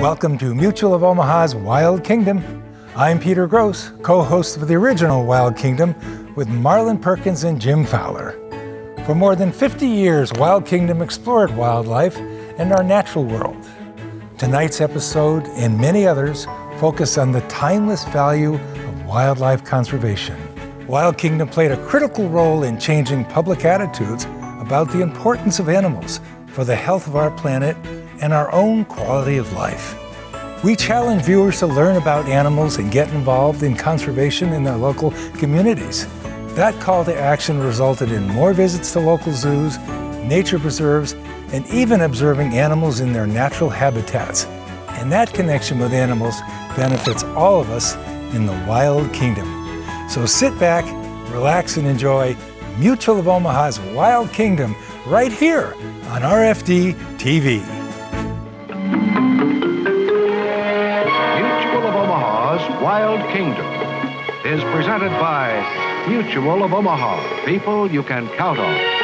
Welcome to Mutual of Omaha's Wild Kingdom. I'm Peter Gross, co-host of the original Wild Kingdom with Marlon Perkins and Jim Fowler. For more than 50 years, Wild Kingdom explored wildlife and our natural world. Tonight's episode and many others focus on the timeless value of wildlife conservation. Wild Kingdom played a critical role in changing public attitudes about the importance of animals for the health of our planet and our own quality of life. We challenge viewers to learn about animals and get involved in conservation in their local communities. That call to action resulted in more visits to local zoos, nature preserves, and even observing animals in their natural habitats. And that connection with animals benefits all of us in the Wild Kingdom. So sit back, relax, and enjoy Mutual of Omaha's Wild Kingdom right here on RFD-TV. Mutual of Omaha's Wild Kingdom is presented by Mutual of Omaha, people you can count on.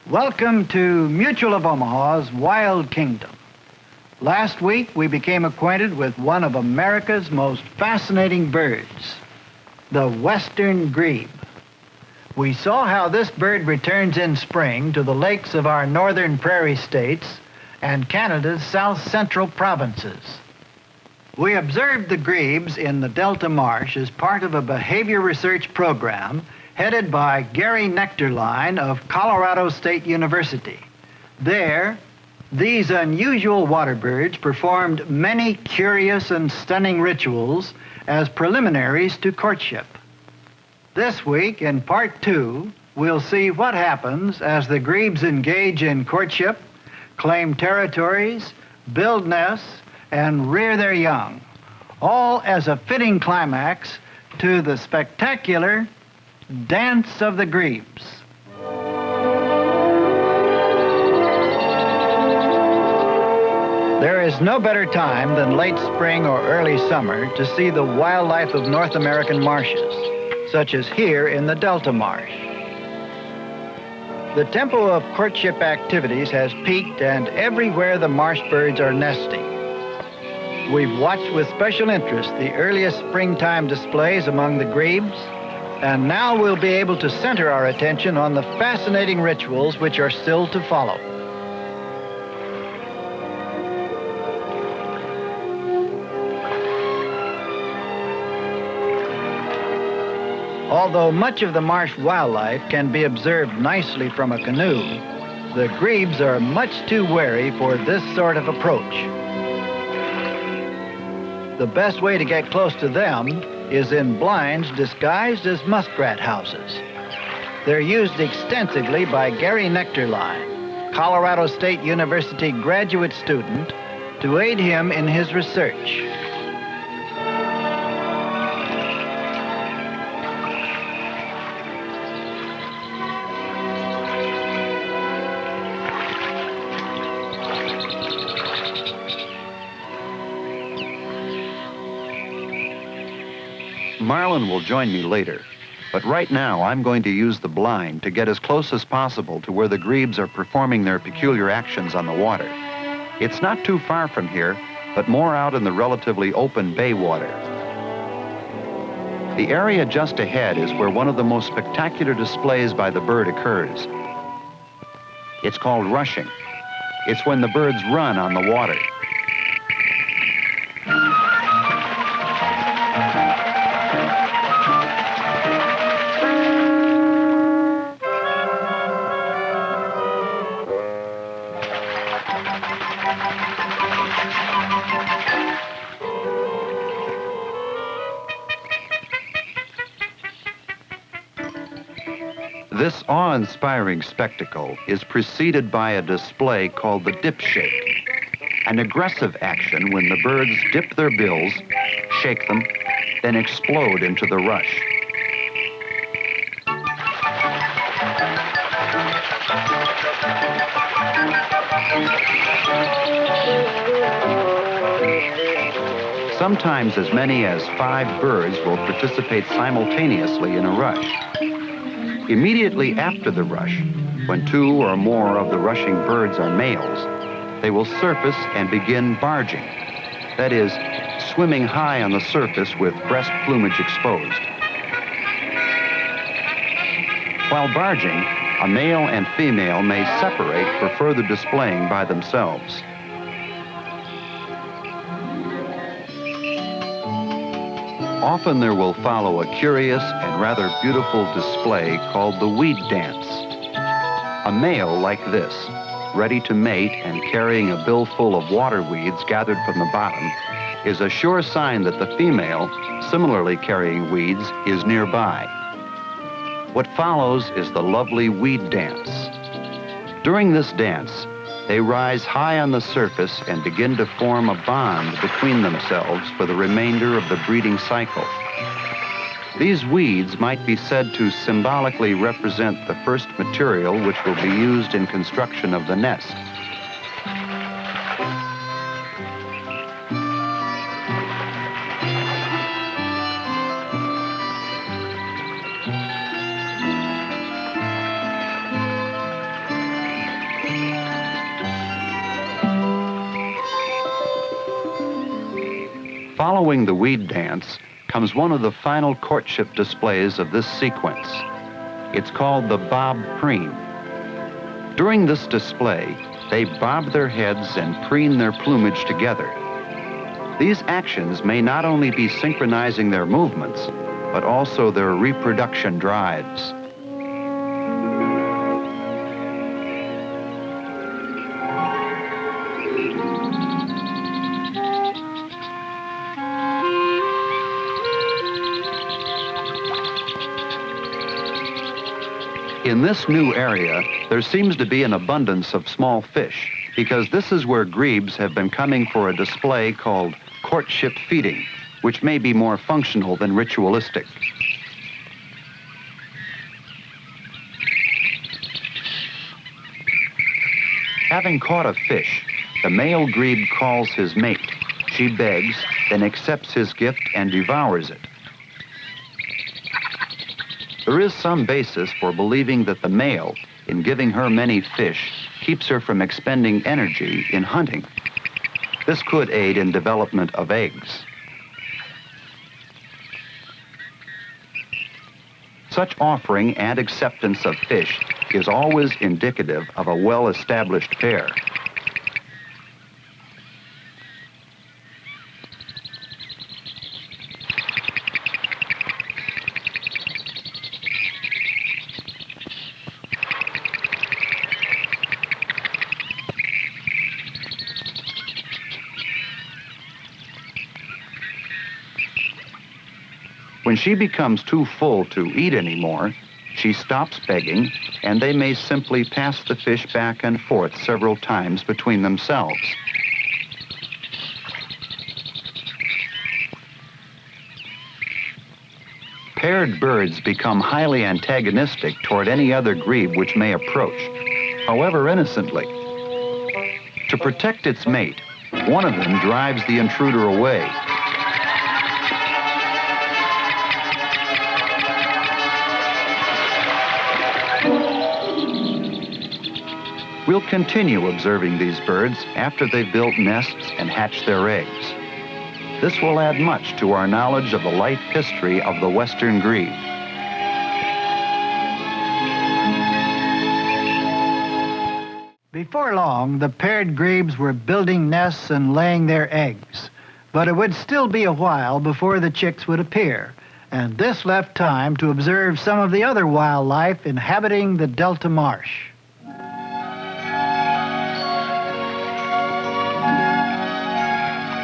Welcome to Mutual of Omaha's Wild Kingdom. Last week, we became acquainted with one of America's most fascinating birds, the western grebe. We saw how this bird returns in spring to the lakes of our northern prairie states and Canada's south-central provinces. We observed the grebes in the Delta Marsh as part of a behavior research program headed by Gary Nectarline of Colorado State University. There, these unusual water birds performed many curious and stunning rituals as preliminaries to courtship. This week, in part 2, we'll see what happens as the grebes engage in courtship, claim territories, build nests, and rear their young, all as a fitting climax to the spectacular Dance of the Grebes. There is no better time than late spring or early summer to see the wildlife of North American marshes, such as here in the Delta Marsh. The tempo of courtship activities has peaked, and everywhere the marsh birds are nesting. We've watched with special interest the earliest springtime displays among the grebes, and now we'll be able to center our attention on the fascinating rituals which are still to follow. Although much of the marsh wildlife can be observed nicely from a canoe, the grebes are much too wary for this sort of approach. The best way to get close to them is in blinds disguised as muskrat houses. They're used extensively by Gary Nectarline, Colorado State University graduate student, to aid him in his research. Marlon will join me later, but right now I'm going to use the blind to get as close as possible to where the grebes are performing their peculiar actions on the water. It's not too far from here, but more out in the relatively open bay water. The area just ahead is where one of the most spectacular displays by the bird occurs. It's called rushing. It's when the birds run on the water. This awe-inspiring spectacle is preceded by a display called the dip shake, an aggressive action when the birds dip their bills, shake them, then explode into the rush. Sometimes as many as 5 birds will participate simultaneously in a rush. Immediately after the rush, when 2 or more of the rushing birds are males, they will surface and begin barging. That is, swimming high on the surface with breast plumage exposed. While barging, a male and female may separate for further displaying by themselves. Often there will follow a curious and rather beautiful display called the weed dance. A male like this, ready to mate and carrying a bill full of water weeds gathered from the bottom, is a sure sign that the female, similarly carrying weeds, is nearby. What follows is the lovely weed dance. During this dance, they rise high on the surface and begin to form a bond between themselves for the remainder of the breeding cycle. These weeds might be said to symbolically represent the first material which will be used in construction of the nest. Following the weed dance comes one of the final courtship displays of this sequence. It's called the bob preen. During this display, they bob their heads and preen their plumage together. These actions may not only be synchronizing their movements, but also their reproduction drives. In this new area, there seems to be an abundance of small fish, because this is where grebes have been coming for a display called courtship feeding, which may be more functional than ritualistic. Having caught a fish, the male grebe calls his mate. She begs, then accepts his gift and devours it. There is some basis for believing that the male, in giving her many fish, keeps her from expending energy in hunting. This could aid in development of eggs. Such offering and acceptance of fish is always indicative of a well-established pair. When she becomes too full to eat anymore, she stops begging, and they may simply pass the fish back and forth several times between themselves. Paired birds become highly antagonistic toward any other grebe which may approach, however innocently. To protect its mate, one of them drives the intruder away. We'll continue observing these birds after they've built nests and hatched their eggs. This will add much to our knowledge of the life history of the western grebe. Before long, the paired grebes were building nests and laying their eggs, but it would still be a while before the chicks would appear, and this left time to observe some of the other wildlife inhabiting the Delta Marsh.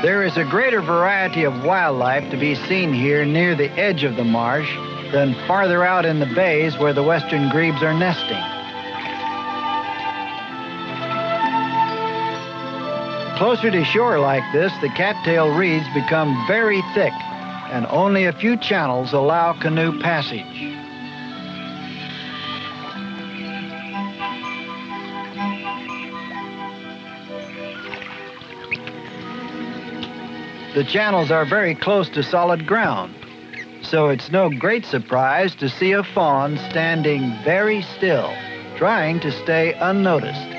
There is a greater variety of wildlife to be seen here near the edge of the marsh than farther out in the bays where the western grebes are nesting. Closer to shore like this, the cattail reeds become very thick, and only a few channels allow canoe passage. The channels are very close to solid ground, so it's no great surprise to see a fawn standing very still, trying to stay unnoticed.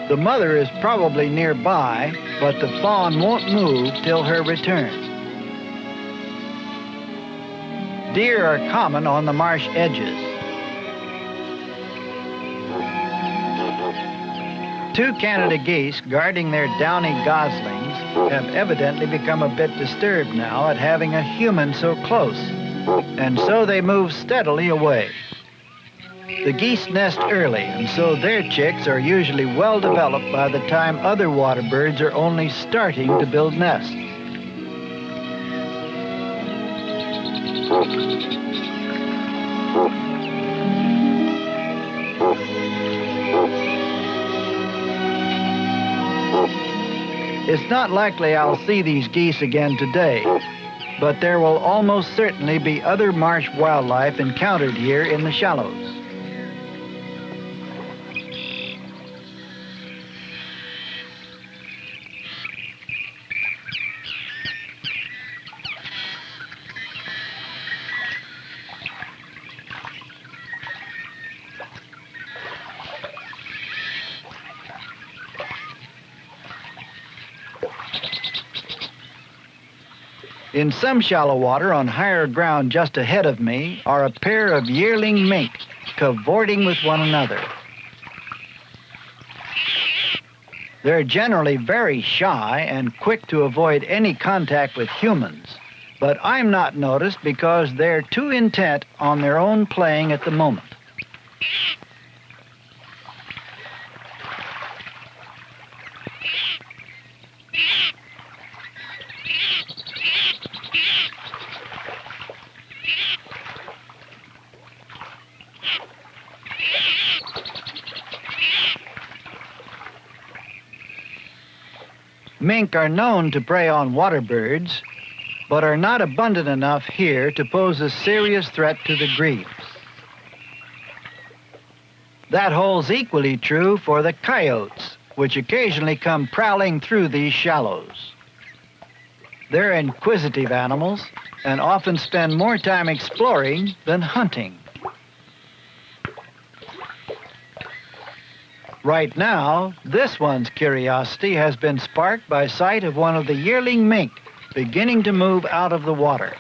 The mother is probably nearby, but the fawn won't move till her return. Deer are common on the marsh edges. Two Canada geese guarding their downy goslings have evidently become a bit disturbed now at having a human so close, and so they move steadily away. The geese nest early, and so their chicks are usually well developed by the time other water birds are only starting to build nests. It's not likely I'll see these geese again today, but there will almost certainly be other marsh wildlife encountered here in the shallows. In some shallow water on higher ground just ahead of me are a pair of yearling mink cavorting with one another. They're generally very shy and quick to avoid any contact with humans, but I'm not noticed because they're too intent on their own playing at the moment. Mink are known to prey on water birds, but are not abundant enough here to pose a serious threat to the grebes. That holds equally true for the coyotes, which occasionally come prowling through these shallows. They're inquisitive animals and often spend more time exploring than hunting. Right now, this one's curiosity has been sparked by sight of one of the yearling mink beginning to move out of the water.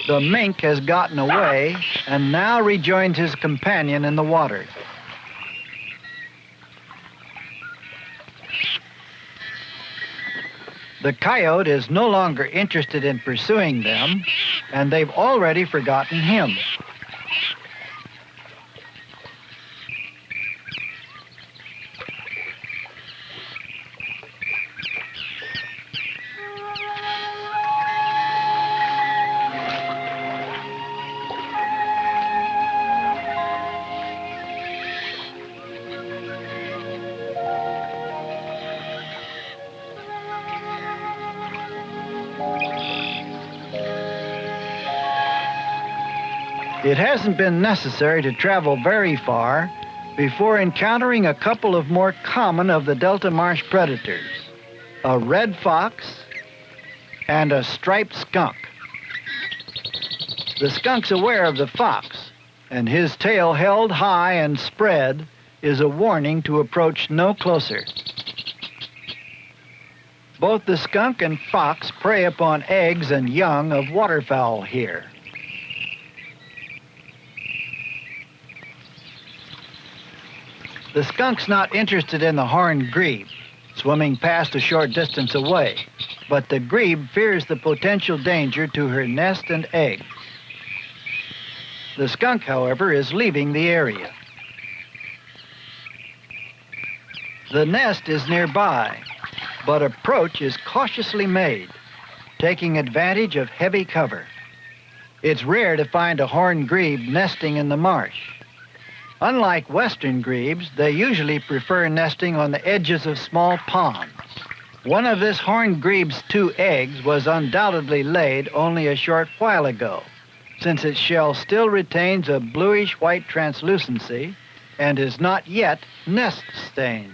The mink has gotten away and now rejoins his companion in the water. The coyote is no longer interested in pursuing them, and they've already forgotten him. It hasn't been necessary to travel very far before encountering a couple of more common of the Delta marsh predators, a red fox and a striped skunk. The skunk's aware of the fox, and his tail held high and spread is a warning to approach no closer. Both the skunk and fox prey upon eggs and young of waterfowl here. The skunk's not interested in the horned grebe, swimming past a short distance away, but the grebe fears the potential danger to her nest and eggs. The skunk, however, is leaving the area. The nest is nearby, but approach is cautiously made. taking advantage of heavy cover. It's rare to find a horned grebe nesting in the marsh. Unlike western grebes, they usually prefer nesting on the edges of small ponds. One of this horned grebe's 2 eggs was undoubtedly laid only a short while ago, since its shell still retains a bluish-white translucency and is not yet nest-stained.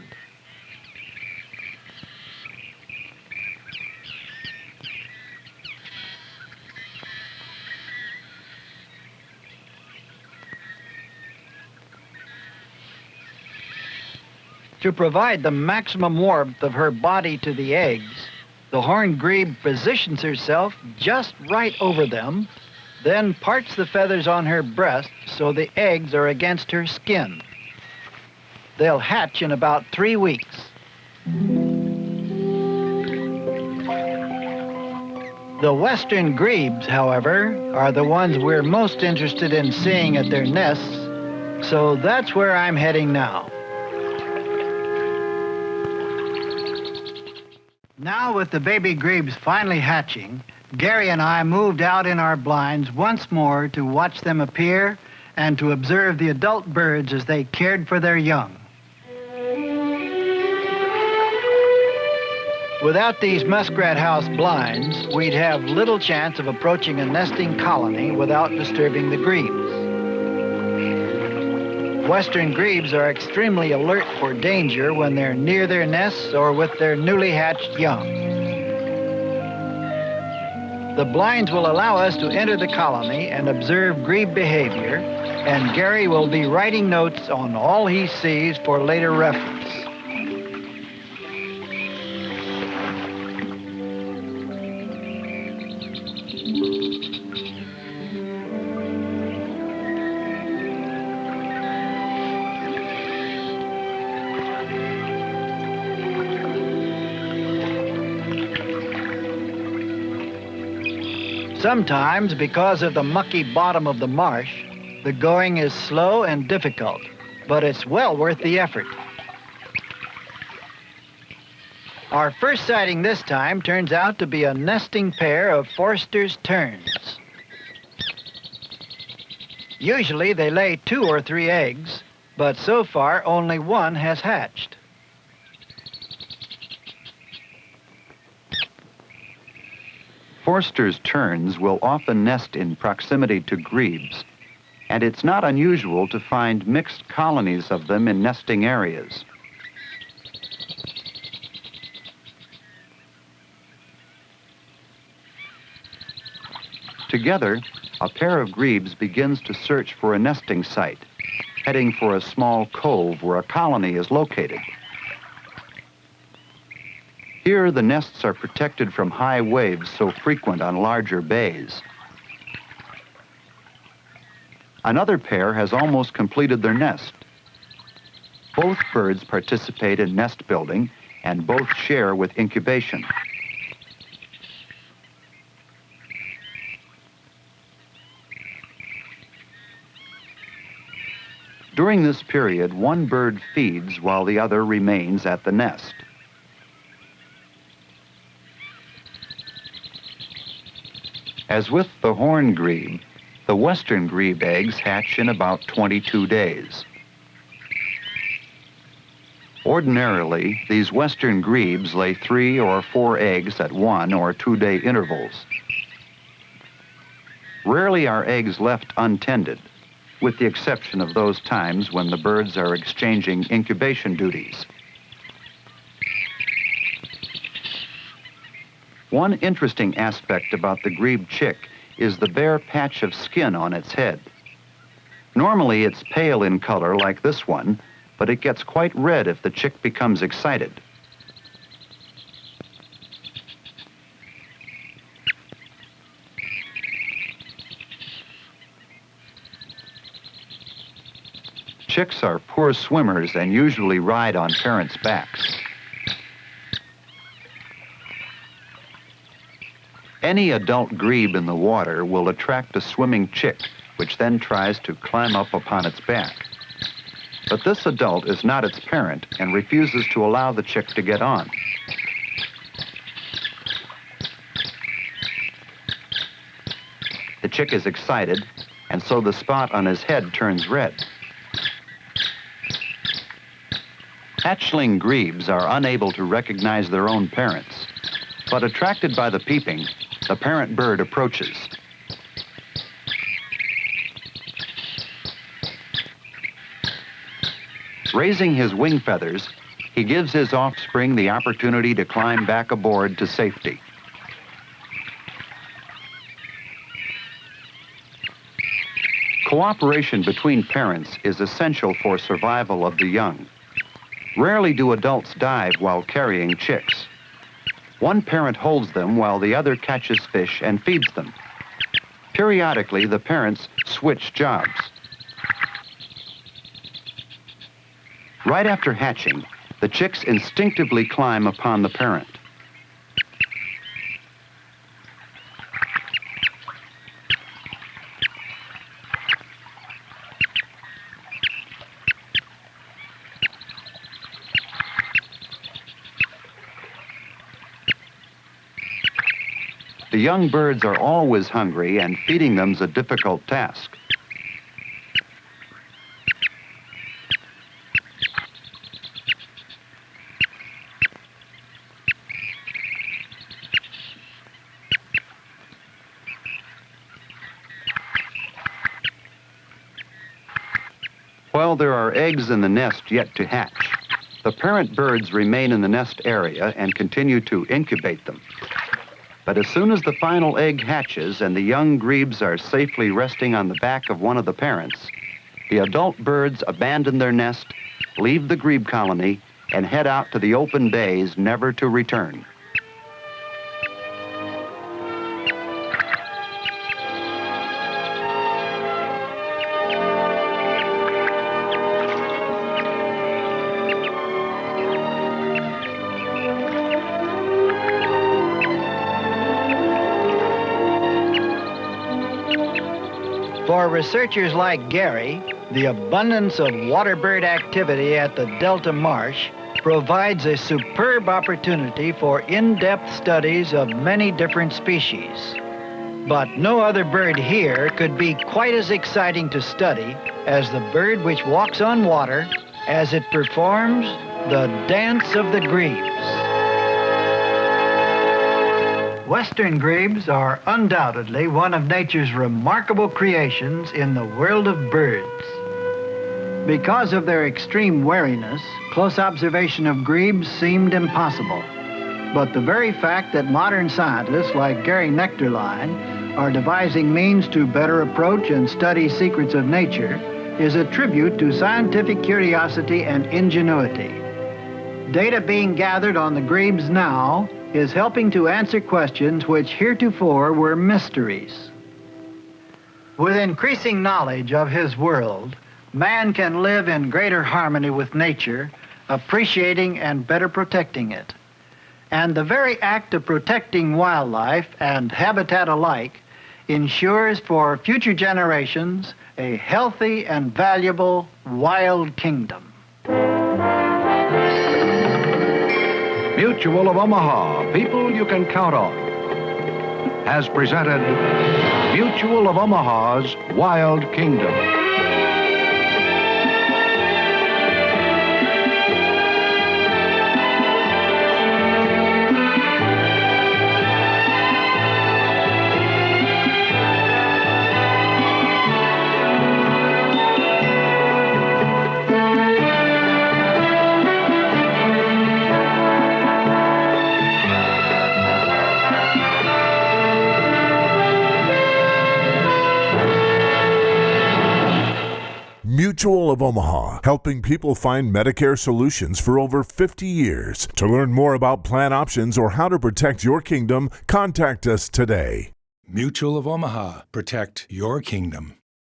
To provide the maximum warmth of her body to the eggs, the horned grebe positions herself just right over them, then parts the feathers on her breast so the eggs are against her skin. They'll hatch in about 3 weeks. The western grebes, however, are the ones we're most interested in seeing at their nests, so that's where I'm heading now. Now, with the baby grebes finally hatching, Gary and I moved out in our blinds once more to watch them appear and to observe the adult birds as they cared for their young. Without these muskrat house blinds, we'd have little chance of approaching a nesting colony without disturbing the grebes. Western grebes are extremely alert for danger when they're near their nests or with their newly hatched young. The blinds will allow us to enter the colony and observe grebe behavior, and Gary will be writing notes on all he sees for later reference. Sometimes, because of the mucky bottom of the marsh, the going is slow and difficult, but it's well worth the effort. Our first sighting this time turns out to be a nesting pair of Forster's terns. Usually they lay 2 or 3 eggs, but so far only 1 has hatched. Forster's terns will often nest in proximity to grebes, and it's not unusual to find mixed colonies of them in nesting areas. Together, a pair of grebes begins to search for a nesting site, heading for a small cove where a colony is located. Here, the nests are protected from high waves so frequent on larger bays. Another pair has almost completed their nest. Both birds participate in nest building, and both share with incubation. During this period, one bird feeds while the other remains at the nest. As with the horned grebe, the western grebe eggs hatch in about 22 days. Ordinarily, these western grebes lay 3 or 4 eggs at 1 or 2 day intervals. Rarely are eggs left untended, with the exception of those times when the birds are exchanging incubation duties. One interesting aspect about the grebe chick is the bare patch of skin on its head. Normally it's pale in color like this one, but it gets quite red if the chick becomes excited. Chicks are poor swimmers and usually ride on parents' backs. Any adult grebe in the water will attract a swimming chick, which then tries to climb up upon its back. But this adult is not its parent and refuses to allow the chick to get on. chick is excited, and so the spot on his head turns red. Hatchling grebes are unable to recognize their own parents, but attracted by the peeping, the parent bird approaches. Raising his wing feathers, he gives his offspring the opportunity to climb back aboard to safety. Cooperation between parents is essential for survival of the young. Rarely do adults dive while carrying chicks. One parent holds them while the other catches fish and feeds them. Periodically, the parents switch jobs. Right after hatching, the chicks instinctively climb upon the parent. The young birds are always hungry, and feeding them's a difficult task. While there are eggs in the nest yet to hatch, the parent birds remain in the nest area and continue to incubate them. But as soon as the final egg hatches and the young grebes are safely resting on the back of one of the parents, the adult birds abandon their nest, leave the grebe colony, and head out to the open bays, never to return. For researchers like Gary, the abundance of water bird activity at the Delta Marsh provides a superb opportunity for in-depth studies of many different species. But no other bird here could be quite as exciting to study as the bird which walks on water as it performs the dance of the grebes. Western grebes are undoubtedly one of nature's remarkable creations in the world of birds. Because of their extreme wariness, close observation of grebes seemed impossible. But the very fact that modern scientists like Gary Nectarline are devising means to better approach and study secrets of nature is a tribute to scientific curiosity and ingenuity. Data being gathered on the grebes now is helping to answer questions which heretofore were mysteries. With increasing knowledge of his world, man can live in greater harmony with nature, appreciating and better protecting it. And the very act of protecting wildlife and habitat alike ensures for future generations a healthy and valuable wild kingdom. Mutual of Omaha, people you can count on, has presented Mutual of Omaha's Wild Kingdom. Mutual of Omaha, helping people find Medicare solutions for over 50 years. To learn more about plan options or how to protect your kingdom, contact us today. Mutual of Omaha. Protect your kingdom.